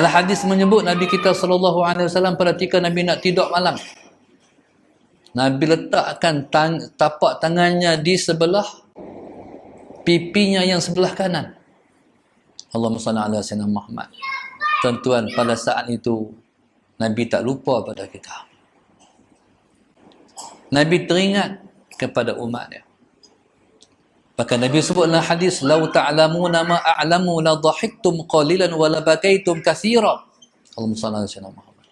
Dalam hadis menyebut Nabi kita SAW pada ketika Nabi nak tidur malam, Nabi letakkan tapak tangannya di sebelah pipinya yang sebelah kanan. Allahumma salli ala sayyidina Muhammad. Tuan-tuan, pada saat itu Nabi tak lupa pada kita. Nabi teringat kepada umatnya. Bahkan Nabi sebut dalam hadis, "Lau ta'lamuna ma a'lamu la dhahiktum qalilan wa la bakaitum katsira." Allahumma shalli ala sayyidina Muhammad.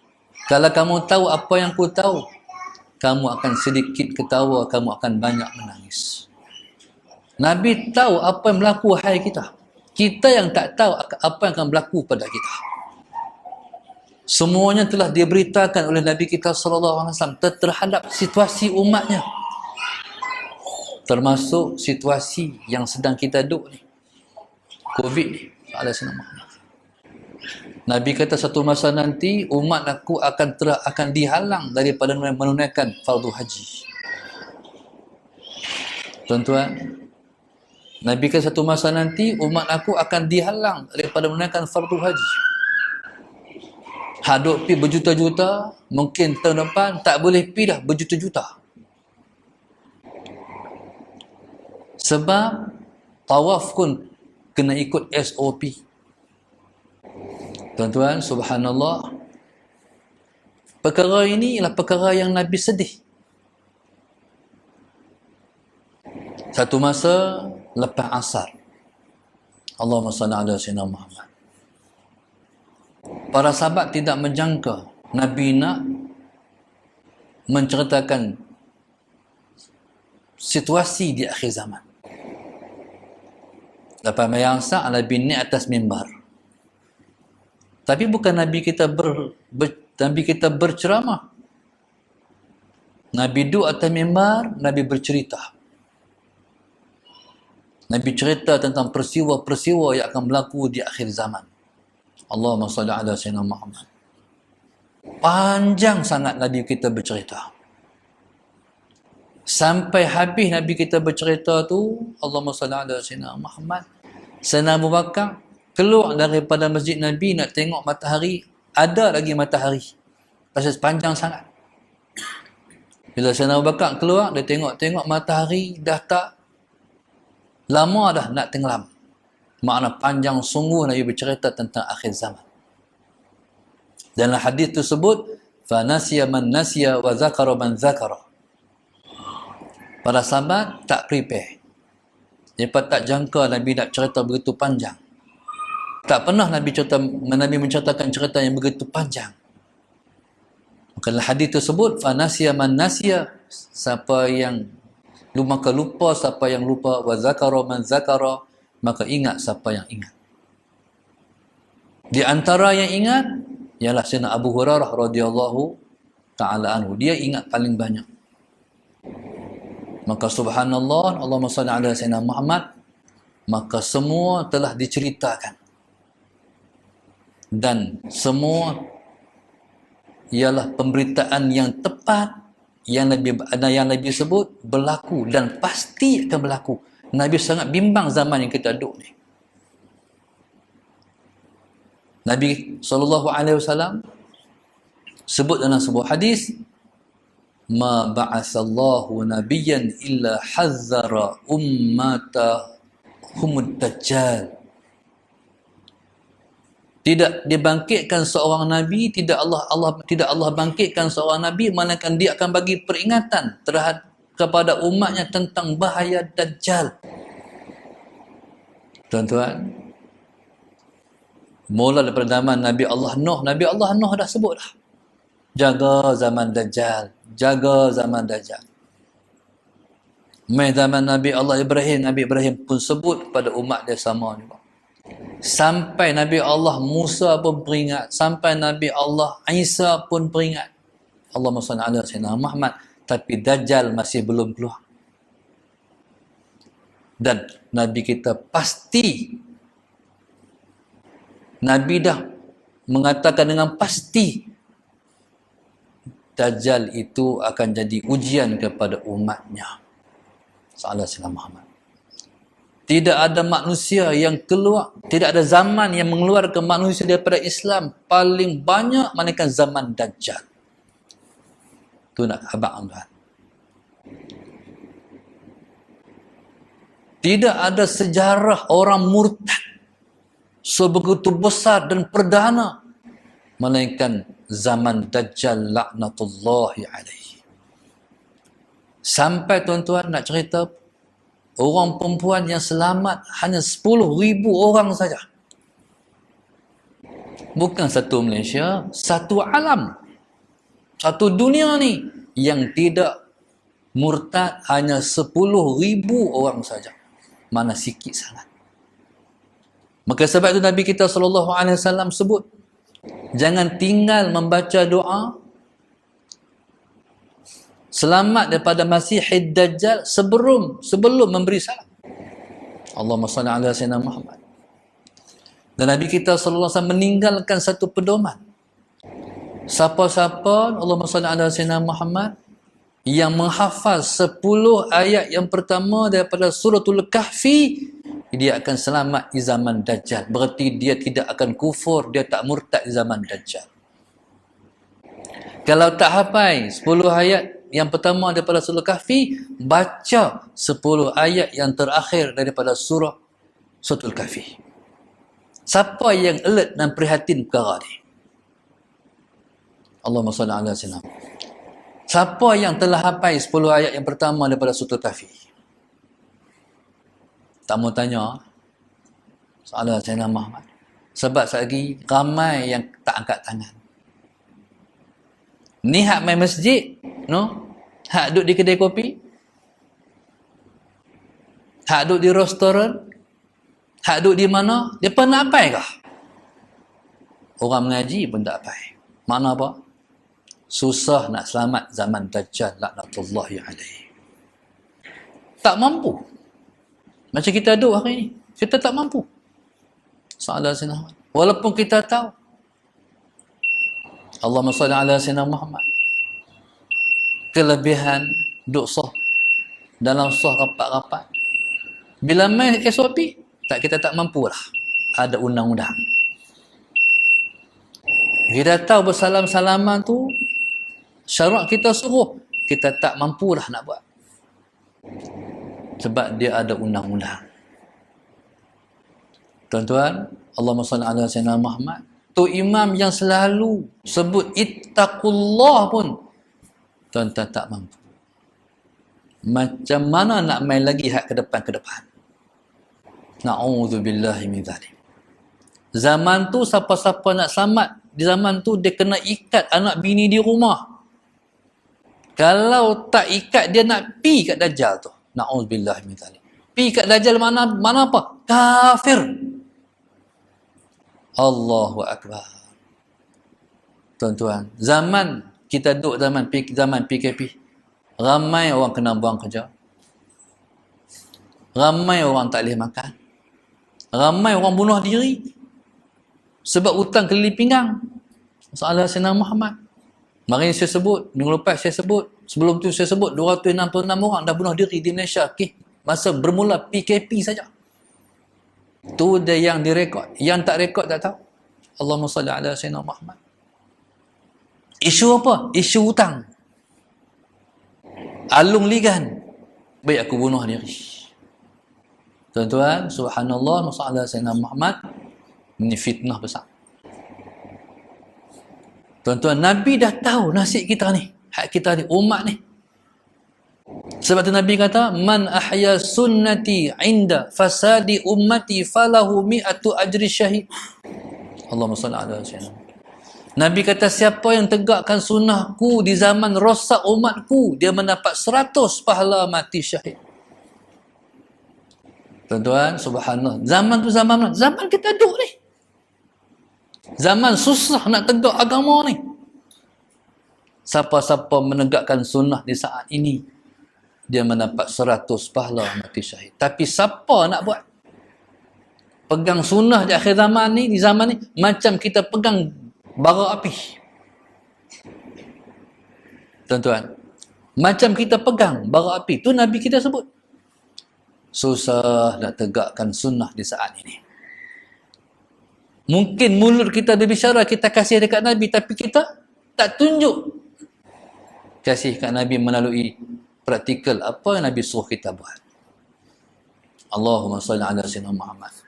Kalau kamu tahu apa yang ku tahu, kamu akan sedikit ketawa, kamu akan banyak menangis. Nabi tahu apa yang berlaku hai kita. Kita yang tak tahu apa yang akan berlaku pada kita. Semuanya telah diberitakan oleh Nabi kita SAW terhadap situasi umatnya. Termasuk situasi yang sedang kita duduk ni, COVID ni. Nabi kata satu masa nanti umat aku akan dihalang daripada menunaikan fardu haji. Tuan-tuan, Nabi kata satu masa nanti umat aku akan dihalang daripada menunaikan fardu haji. Haduk pi berjuta-juta, mungkin tahun depan tak boleh pi dah berjuta-juta. Sebab tawaf pun kena ikut SOP. Tuan-tuan, subhanallah, perkara ini ialah perkara yang Nabi sedih. Satu masa lepas asar, Allahumma salli ala sayyidina Muhammad, para sahabat tidak menjangka Nabi nak menceritakan situasi di akhir zaman. Lepas mayang asar, Nabi naik atas mimbar. Tapi bukan Nabi kita Nabi kita berceramah. Nabi duduk atas mimbar, Nabi bercerita. Nabi cerita tentang peristiwa-peristiwa yang akan berlaku di akhir zaman. Allahumma salli ala sayyidina Muhammad. Panjang sangat Nabi kita bercerita. Sampai habis Nabi kita bercerita tu, Allahumma salli ala sayyidina Muhammad, Sayyidina Abu Bakar keluar daripada masjid Nabi nak tengok matahari, ada lagi matahari. Pasal panjang sangat. Bila Sayyidina Abu Bakar keluar, dia tengok matahari dah tak lama dah nak tenggelam. Makna panjang sungguh Nabi bercerita tentang akhir zaman. Dalam hadis tersebut, fa nasiya man nasiya wa zakara man zakara. Para sahabat tak prepare. Mereka tak jangka Nabi nak cerita begitu panjang. Tak pernah Nabi menceritakan cerita yang begitu panjang. Maka dalam hadis tersebut, fa nasiya man nasiya, siapa yang maka lupa siapa yang lupa, wa zakara man zakara, maka ingat siapa yang ingat. Di antara yang ingat ialah Sayyidina Abu Hurairah radhiyallahu ta'ala anhu. Dia ingat paling banyak. Maka subhanallah, Allahumma salli ala sayyidina Muhammad, maka semua telah diceritakan. Dan semua ialah pemberitaan yang tepat yang Nabi sebut berlaku dan pasti akan berlaku. Nabi sangat bimbang zaman yang kita duduk ni. Nabi SAW sebut dalam sebuah hadis, ma ba'atsallahu nabiyyan illa hazzara ummatahumud dajjal. Tidak dibangkitkan seorang nabi, tidak Allah bangkitkan seorang nabi, melainkan dia akan bagi peringatan terhadap kepada umatnya tentang bahaya dajjal. Tuan-tuan, mula daripada zaman Nabi Allah Nuh dah sebut dah. Jaga zaman dajjal, jaga zaman dajjal. Mai zaman Nabi Allah Ibrahim, Nabi Ibrahim pun sebut pada umat dia sama juga. Sampai Nabi Allah Musa pun peringat, sampai Nabi Allah Isa pun peringat. Allahumma salli ala sayyidina Muhammad, tapi dajjal masih belum keluar. Dan Nabi kita pasti, Nabi dah mengatakan dengan pasti dajjal itu akan jadi ujian kepada umatnya. Sallallahu alaihi Muhammad. Tidak ada manusia yang keluar, tidak ada zaman yang mengeluarkan manusia daripada Islam paling banyak melainkan zaman Dajjal. Tu nak abang tuan. Tidak ada sejarah orang murtad sebegitu besar dan perdana melainkan zaman Dajjal laknatullahi alaihi. Sampai tuan-tuan nak cerita, orang perempuan yang selamat hanya 10,000 orang saja. Bukan satu Malaysia, satu alam. Satu dunia ni yang tidak murtad hanya 10,000 orang saja. Mana sikit sangat. Maka sebab itu Nabi kita SAW sebut, jangan tinggal membaca doa selamat daripada Masihid Dajjal sebelum memberi salam. Allahumma salli ala sayyidina Muhammad. Dan Nabi kita SAW meninggalkan satu pedoman. Siapa-siapa, Allahumma salli ala sayyidina Muhammad, yang menghafaz 10 ayat yang pertama daripada suratul Kahfi, dia akan selamat di zaman Dajjal. Berarti dia tidak akan kufur, dia tak murtad di zaman Dajjal. Kalau tak hafal 10 ayat yang pertama daripada surah Kahfi, baca 10 ayat yang terakhir daripada suratul Kahfi. Siapa yang alert dan prihatin perkara ni? Allahumma salli ala sayyidina. Siapa yang telah hafal 10 ayat yang pertama daripada suratul Kahfi? Tak mau tanya soalan Sayyidina Muhammad. Sebab lagi ramai yang tak angkat tangan. Ni hak main masjid, no? Hak duduk di kedai kopi, hak duduk di restoran, hak duduk di mana, dia pernah apa kah? Orang mengaji pun tak apa. Makna apa? Susah nak selamat zaman Dajjal laknatullahi alaihi. Tak mampu. Macam kita duduk hari ni, kita tak mampu. Soalan Sayyidina. Walaupun kita tahu, Allahumma salli ala Sayyidina Muhammad, kelebihan duduk sah dalam sah rapat-rapat. Bila main SOP, kita tak mampu lah. Ada undang-undang. Kita tahu bersalam-salaman tu syarat kita suruh, kita tak mampu lah nak buat. Sebab dia ada undang-undang. Tuan-tuan, Allahumma salli ala sayyidina Muhammad. Tu imam yang selalu sebut ittaqullah pun tuan-tuan tak mampu. Macam mana nak main lagi hak ke depan? Na'udzubillahi min dzalik. Zaman tu siapa-siapa nak selamat, di zaman tu dia kena ikat anak bini di rumah. Kalau tak ikat, dia nak pi kat Dajjal tu. Na'udzubillahi min dzalik. Pi kat Dajjal mana apa? Kafir. Allahu Akbar. Tuan-tuan, zaman kita duduk zaman PKP, ramai orang kena buang kerja. Ramai orang tak boleh makan. Ramai orang bunuh diri sebab hutang keliling pinggang. Soalan Sayyidina Muhammad. Mari saya sebut, minggu lepas saya sebut, sebelum tu saya sebut 266 orang dah bunuh diri di Malaysia. Masa bermula PKP saja. Tu dia yang direkod. Yang tak rekod tak tahu. Allahumma salli ala Sayyidina Muhammad. Isu apa? Isu hutang. Alung ligan. Baik aku bunuh diri. Tuan-tuan, subhanallah, masalah Sayyidina Muhammad, ini fitnah besar. Tuan-tuan, Nabi dah tahu nasib kita ni, hak kita ni, umat ni. Sebab tu Nabi kata, man ahya sunnati inda fasadi ummati falahu mi'atu ajri syahid. Allahumma salli ala sayyidina. Nabi kata, siapa yang tegakkan sunnahku di zaman rosak umatku, dia mendapat 100 pahala mati syahid. Tuan-tuan, subhanallah. Zaman tu zaman mana? Zaman kita duduk ni. Zaman susah nak tegak agama ni. Siapa-siapa menegakkan sunnah di saat ini, dia mendapat 100 pahala mati syahid. Tapi siapa nak buat? Pegang sunnah di akhir zaman ni, di zaman ni, macam kita pegang bara api. Tuan-tuan, macam kita pegang bara api. Tu Nabi kita sebut. Susah nak tegakkan sunnah di saat ini. Mungkin mulut kita berbicara, kita kasih dekat Nabi, tapi kita tak tunjuk kasih kat Nabi melalui praktikal apa yang Nabi suruh kita buat. Allahumma salli ala sayyidina Muhammad.